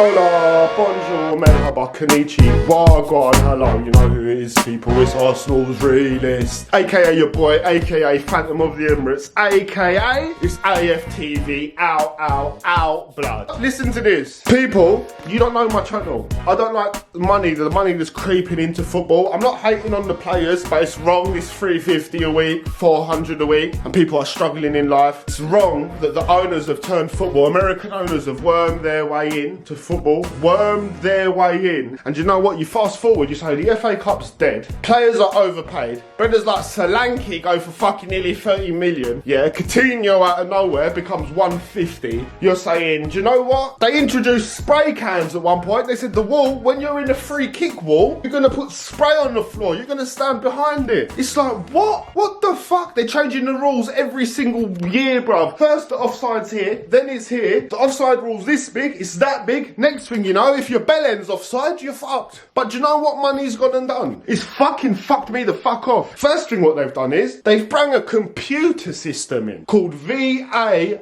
Hola, bonjour, merhaba, konnichi, wagwan, hello, you know who it is, people, it's Arsenal's realist, aka your boy, aka Phantom of the Emirates, aka it's AFTV, out, blood. Listen to this. People, you don't know my channel. I don't like the money that's creeping into football. I'm not hating on the players, but it's wrong, it's 350 a week, 400 a week, and people are struggling in life. It's wrong that the owners have turned football, American owners have wormed their way into football, wormed their way in. And you know what? You fast forward, you say the FA Cup's dead. Players are overpaid. Brothers like Solanke go for fucking nearly 30 million. Yeah, Coutinho out of nowhere becomes 150. You're saying, do you know what? They introduced spray cans at one point. They said the wall, when you're in a free kick wall, you're gonna put spray on the floor. You're gonna stand behind it. It's like, what? What the fuck? They're changing the rules every single year, bruv. First the offside's here, then it's here. The offside rule's this big, it's that big. Next thing you know, if your bell end's offside, you're fucked. But do you know what money's gone and done? It's fucking fucked me the fuck off. First thing what they've done is, they've brought a computer system in called V.A.R.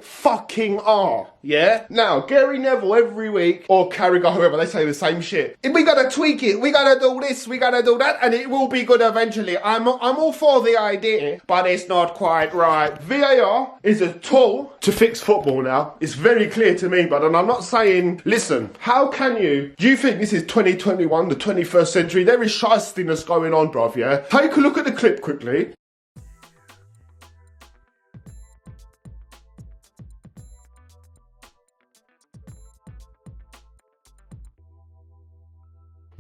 Yeah? Now, Gary Neville every week, or Carragher, whoever, they say the same shit. We gotta tweak it, we gotta do this, we gotta do that, and it will be good eventually. I'm all for the idea, but it's not quite right. VAR is a tool to fix football now. It's very clear to me, but and I'm not saying, listen, how can you, do you think this is 2021, the 21st century? There is shystiness going on, bruv, yeah? Take a look at the clip quickly.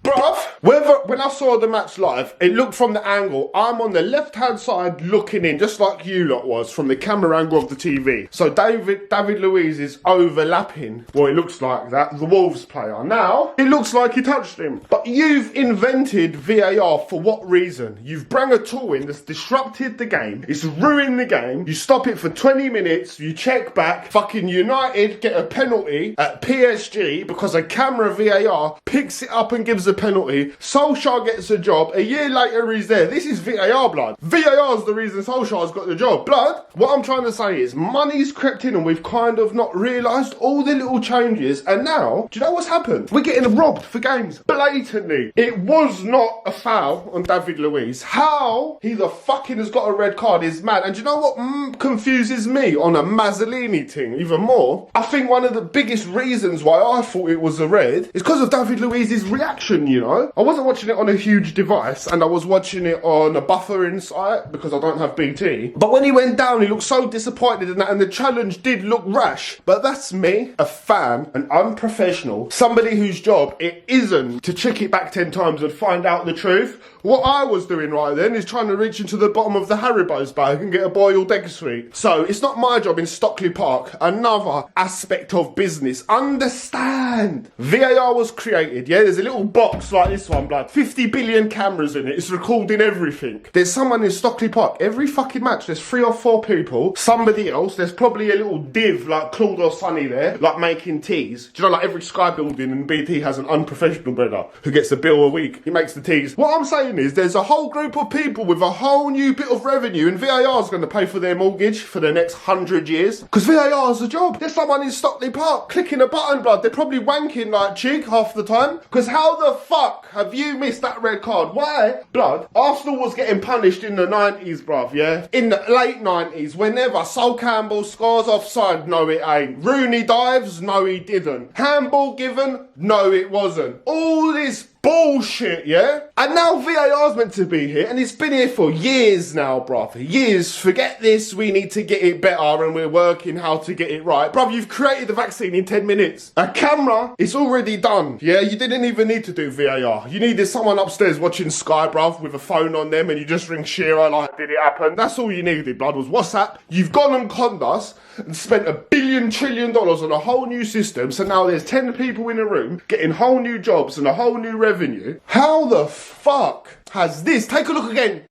Bruv, when I saw the match live, it looked from the angle. I'm on the left-hand side looking in, just like you lot was, from the camera angle of the TV. So David Luiz is overlapping, well, it looks like that, the Wolves player. Now, it looks like he touched him. But you've invented VAR for what reason? You've brought a tool in that's disrupted the game. It's ruined the game. You stop it for 20 minutes, you check back, fucking United get a penalty at PSG because a camera VAR picks it up and gives a penalty. Solskjaer gets a job. A year later he's there. This is VAR, blood. VAR's the reason Solskjaer's got the job. Blood, what I'm trying to say is money's crept in and we've kind of not realised all the little changes, and now, do you know what's happened? We're getting robbed for games. Blatantly. It was not a foul on David Luiz. How he the fucking has got a red card is mad. And do you know what confuses me on a Mazzolini thing even more? I think one of the biggest reasons why I thought it was a red is because of David Luiz's reaction, you know? I wasn't watching it on a huge device, and I was watching it on a buffering site because I don't have BT. But when he went down, he looked so disappointed in that, and the challenge did look rash. But that's me, a fan, an unprofessional, somebody whose job it isn't to check it back 10 times and find out the truth. What I was doing right then is trying to reach into the bottom of the Haribo's bag and get a boiled egg sweet. So it's not my job in Stockley Park. Another aspect of business. Understand. VAR was created, yeah? There's a little box like this one, blood. 50 billion cameras in it. It's recording everything. There's someone in Stockley Park. Every fucking match, there's 3 or 4 people. Somebody else. There's probably a little div like Claude or Sonny there, like making teas. Do you know, like every Sky building in BT has an unprofessional brother who gets a bill a week. He makes the teas. What I'm saying is there's a whole group of people with a whole new bit of revenue, and VAR's going to pay for their mortgage for the next 100 years because VAR's a job. There's someone in Stockley Park clicking a button, blood. They're probably wanking like Chig half the time, because how the fuck have you missed that red card? Why? Blood, Arsenal was getting punished in the 90s, bruv, yeah? In the late 90s, whenever Sol Campbell scores offside, no it ain't. Rooney dives, no he didn't. Handball given, no it wasn't. All this bullshit, yeah? And now VAR's meant to be here, and it's been here for years now, bruv. Years. Forget this, we need to get it better, and we're working how to get it right. Bruv, you've created the vaccine in 10 minutes. A camera, it's already done. Yeah, you didn't even need to do VAR. You needed someone upstairs watching Sky, bruv, with a phone on them, and you just ring Shearer like, did it happen? That's all you needed, blood, was WhatsApp. You've gone and conned us and spent $1 trillion on a whole new system, so now there's 10 people in a room getting whole new jobs and a whole new revenue. How the fuck has this? Take a look again.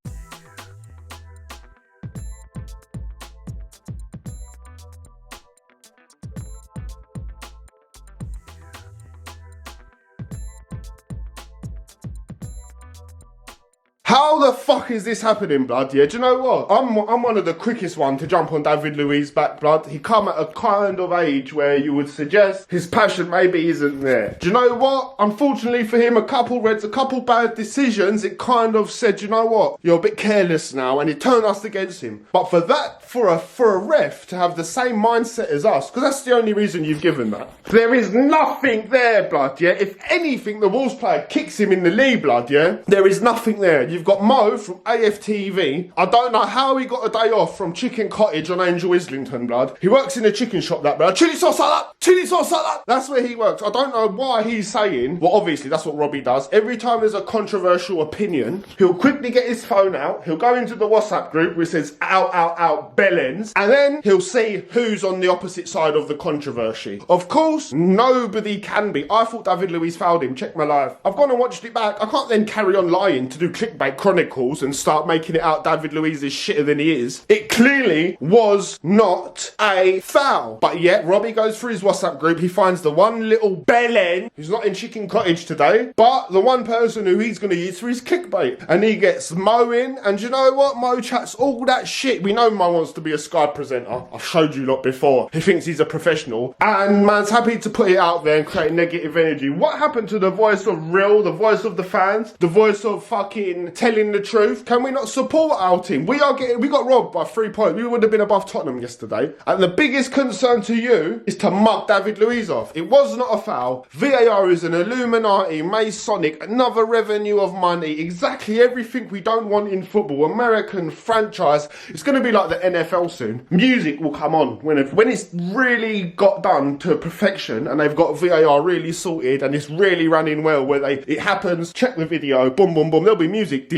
How the fuck is this happening, blood? Yeah, do you know what? I'm one of the quickest one to jump on David Luiz back, blood. He come at a kind of age where you would suggest his passion maybe isn't there. Do you know what? Unfortunately for him, a couple reds, a couple bad decisions, it kind of said, you know what? You're a bit careless now, and it turned us against him. But for that, for a ref to have the same mindset as us, because that's the only reason you've given that. There is nothing there, blood, yeah? If anything, the Wolves player kicks him in the knee, blood, yeah? There is nothing there. You've got Mo from AFTV. I don't know how he got a day off from Chicken Cottage on Angel Islington, blood. He works in a chicken shop, that blood. Chili sauce salad! Chili sauce salad! That's where he works. I don't know why he's saying, well, obviously, that's what Robbie does. Every time there's a controversial opinion, he'll quickly get his phone out, he'll go into the WhatsApp group which says, out, out, out, bellends, and then he'll see who's on the opposite side of the controversy. Of course, nobody can be. I thought David Luiz fouled him. Check my live. I've gone and watched it back. I can't then carry on lying to do clickbait chronicles and start making it out David Luiz is shitter than he is. It clearly was not a foul. But yet, Robbie goes through his WhatsApp group. He finds the one little bellend who's not in Chicken Cottage today, but the one person who he's going to use for his clickbait. And he gets Mo in, and you know what? Mo chats all that shit. We know Mo wants to be a Sky presenter. I've showed you lot before. He thinks he's a professional. And man's happy to put it out there and create negative energy. What happened to the voice of real, the voice of the fans, the voice of fucking telling the truth? Can we not support our team? We got robbed by 3 points. We would have been above Tottenham yesterday. And the biggest concern to you is to mug David Luiz off. It was not a foul. VAR is an Illuminati, Masonic, another revenue of money. Exactly everything we don't want in football. American franchise. It's going to be like the NFL soon. Music will come on when it's really got done to perfection and they've got VAR really sorted and it's really running well where it happens, check the video, boom, boom, boom, there'll be music.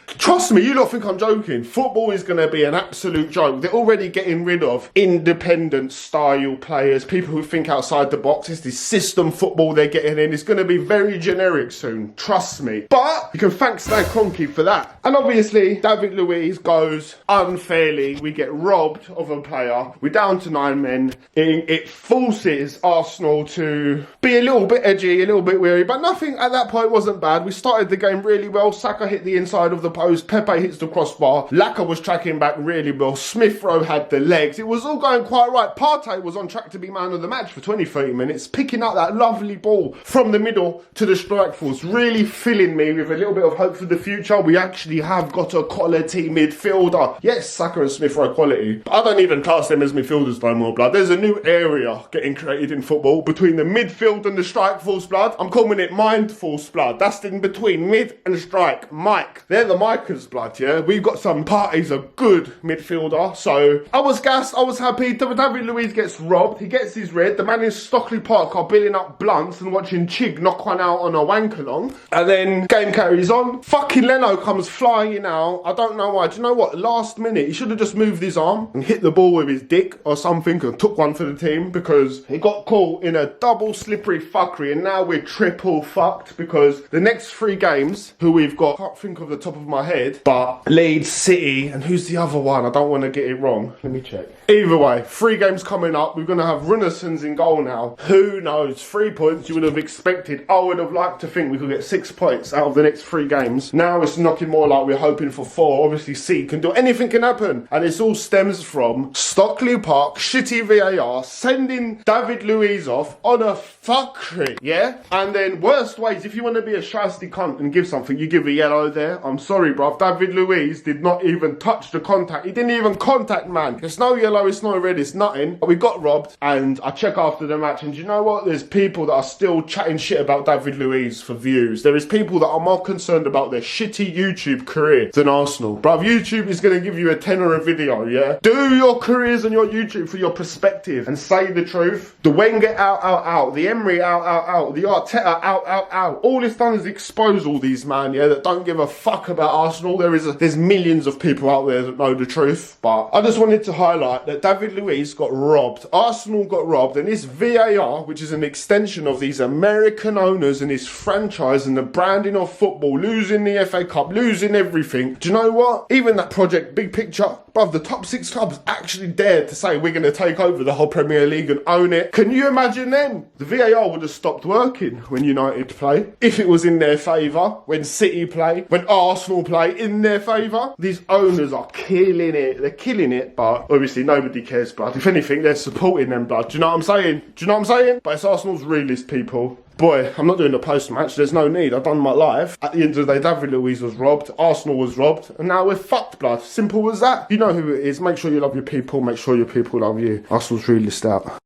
Trust me, you don't think I'm joking. Football is going to be an absolute joke. They're already getting rid of independent style players, people who think outside the box. It's this system football they're getting in. It's going to be very generic soon. Trust me. But you can thank Stan Kroenke for that. And obviously, David Luiz goes unfairly. We get robbed of a player. We're down to 9 men. It forces Arsenal to be a little bit edgy, a little bit weary, but nothing at that point wasn't bad. We started the game really well. Saka hit the inside of the post. Pepe hits the crossbar. Laka was tracking back really well. Smith Rowe had the legs. It was all going quite right. Partey was on track to be man of the match for 20-30 minutes, picking up that lovely ball from the middle to the strike force, really filling me with a little bit of hope for the future. We actually have got a quality midfielder. Yes, Saka and Smith Rowe quality, but I don't even class them as midfielders no more, blood. There's a new area getting created in football between the midfield and the strike force, blood. I'm calling it mind force, blood. That's in between mid and strike. Mike. They're the Micahs, blood, yeah? We've got some Partey's a good midfielder, so I was gassed, I was happy. David Luiz gets robbed, he gets his red. The man in Stockley Park are billing up blunts and watching Chig knock one out on a wank along. And then game carries on. Fucking Leno comes flying out. I don't know why. Do you know what? Last minute, he should have just moved his arm and hit the ball with his dick or something and took one for the team, because he got caught in a double slippery fuckery and now we're triple fucked because the next 3 games who we've got, I can't think of the top of my head, but Leeds, City, and who's the other one? I don't want to get it wrong. Let me check. Either way, 3 games coming up. We're going to have Runnelson's in goal now. Who knows? 3 points you would have expected. I would have liked to think we could get 6 points out of the next 3 games. Now it's knocking more like we're hoping for 4. Obviously, C can do anything can happen. And this all stems from Stockley Park, shitty VAR, sending David Luiz off on a fuckery, yeah? And then worst ways, if you want to be a shiesty cunt and give something, you give a yellow there. I'm sorry, bruv. David Luiz did not even touch the contact. He didn't even contact, man. It's no yellow, it's no red, it's nothing. But we got robbed, and I check after the match, and you know what? There's people that are still chatting shit about David Luiz for views. There is people that are more concerned about their shitty YouTube career than Arsenal. Bruv, YouTube is going to give you a tenner a video, yeah? Do your careers on your YouTube for your perspective and say the truth. The Wenger out. The Emery out. The Arteta out. All it's done is expose all these man, yeah, that don't give a fuck about Arsenal. There's millions of people out there that know the truth, but I just wanted to highlight that David Luiz got robbed. Arsenal got robbed, and this V.A.R, which is an extension of these American owners and this franchise and the branding of football, losing the FA Cup, losing everything. Do you know what? Even that project, big picture, bruv, the top 6 clubs actually dared to say we're going to take over the whole Premier League and own it. Can you imagine them? The V.A.R would have stopped working when United play, if it was in their favour, when City play, when Arsenal play, in their favour. These owners are killing it. They're killing it, but obviously nobody cares, blood. If anything, they're supporting them, blood. Do you know what I'm saying? Do you know what I'm saying? But it's Arsenal's realist, people. Boy, I'm not doing a post-match. There's no need. I've done my live. At the end of the day, David Luiz was robbed. Arsenal was robbed. And now we're fucked, blood. Simple as that. You know who it is. Make sure you love your people. Make sure your people love you. Arsenal's realist out.